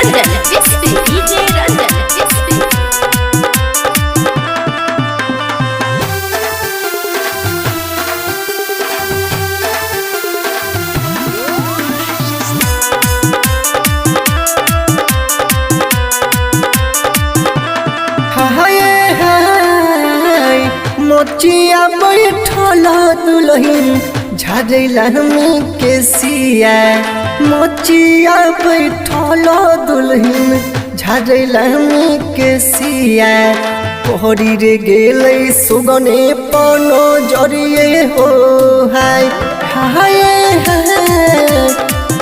Ranjan, DJ Ranjan, Mochia बैठल दुल्हन झाड़ैला के सिया मोचिया बैठल दुल्हन झाड़ैला के सिया पहरी रे गेलै सुगने पनो जरिए हो हाय हाय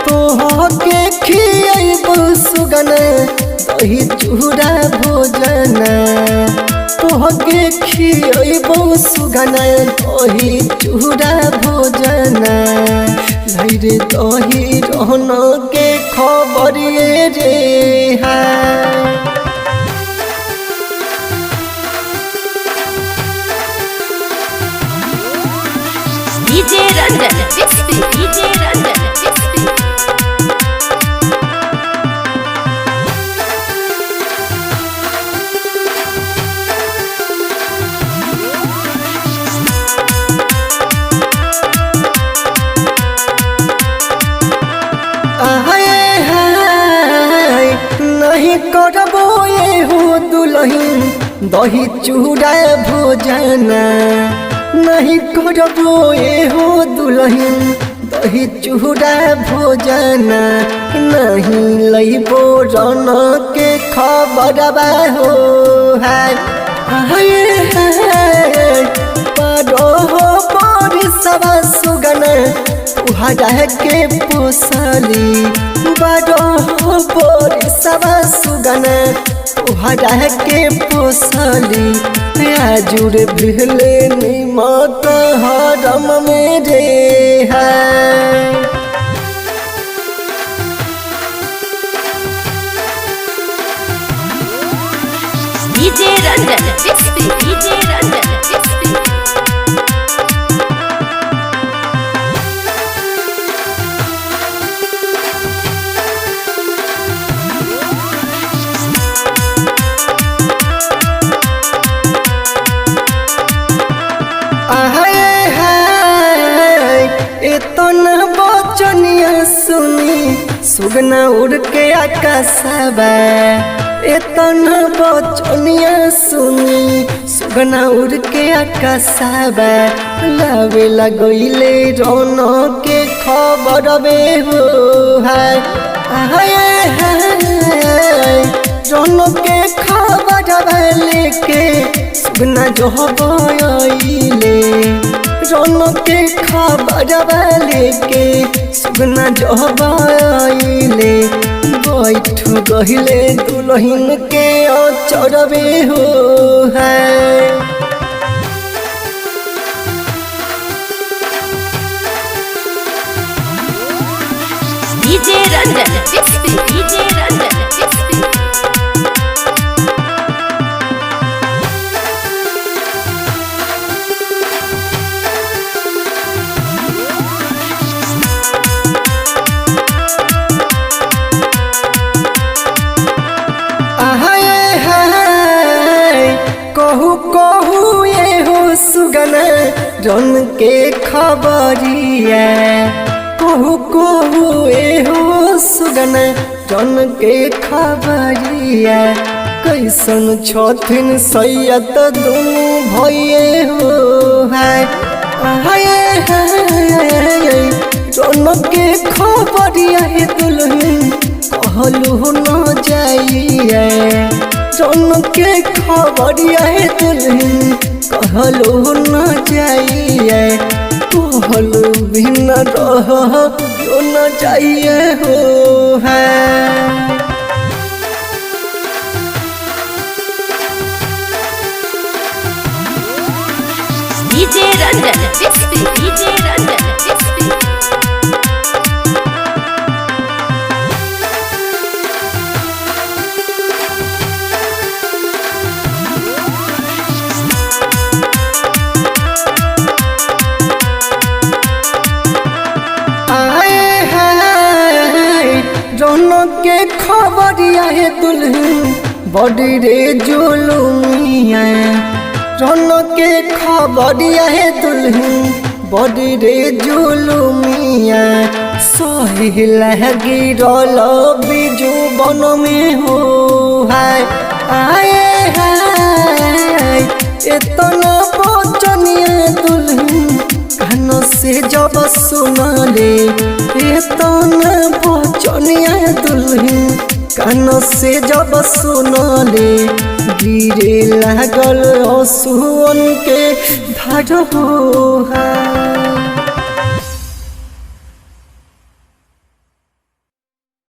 तोहके खियैबो सुगन दही चूड़ा भोजन तोहके खियैबो सुगन दही चूड़ा भोजन रे दही रहन के खबरिए रे हाय DJ Ranjan, DJ Ranjan, नहीं करबो ये हो दुल्हन दही चूड़ा भोजन नहीं करबो ये हो दुल्हन दही चूड़ा भोजन नहीं लैबो रन के खबरबा हो हाय पारो हो बरिसवा सुगन तुहरा के पोसली बड़ो हो बरिसवा सुगन तुहरा के पोसली आजुर भिले निमक हरम में रे है DJ Ranjan, DJ Ranjan, इतना बचनिया सुनी सुगना उड़ के आकाशबा इतना बचनिया सुनी सुगना उड़ के आकाशबा लावे लगैले रौन के खबर बे हो हाय रौन के खबर लेके सुगना जो बइले रौन के खबर लेके सुगना जबाइले बैठ गहिले दुल्हन के चढ़बे हो है DJ Ranjan, DJ Ranjan, कहू कहू ये हो सुगन रन के खबरिया कहू कहू ये हो सुगन रन के खबरिया कैसन छथिन सैयद दुनू भइए हो हाय रन के खबरिया हे दुल्हन कहलू न जाइए रौन के खबरिया है दुल्हन कहलो न जाइए कहलो बिन रह न जाइए हो है DJ Ranjan, DJ Ranjan, रौन के खबरिया है दुल्हन बड़ी रे जुलुमिया रन के खबरिया है दुल्हन बड़ी रे जुलुमिया सही लगी रोल बिजू बन में हो हाय आए हाय इतना बचनिया दुल्हन कान से जब सुनले इतना बचनिया दुल्हन कान से जब सुनले गिरे लागल असुअन के धार हो।